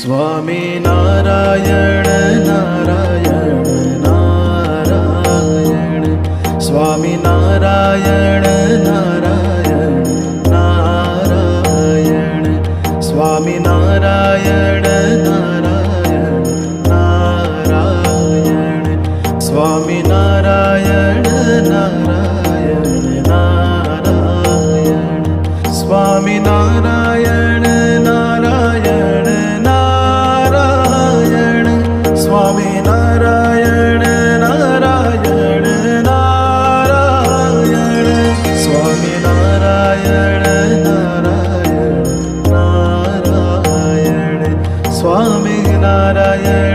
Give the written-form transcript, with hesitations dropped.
Swami Narayan Narayan Narayan, Swami Narayan Narayan Narayan, Swami Narayan Narayan Narayan, Swami Narayan Narayan Narayan, Swami Narayan Narayan Narayan, Swami Narayan Narayan Narayan, Swami Narayan Narayan Narayan, Swami Narayan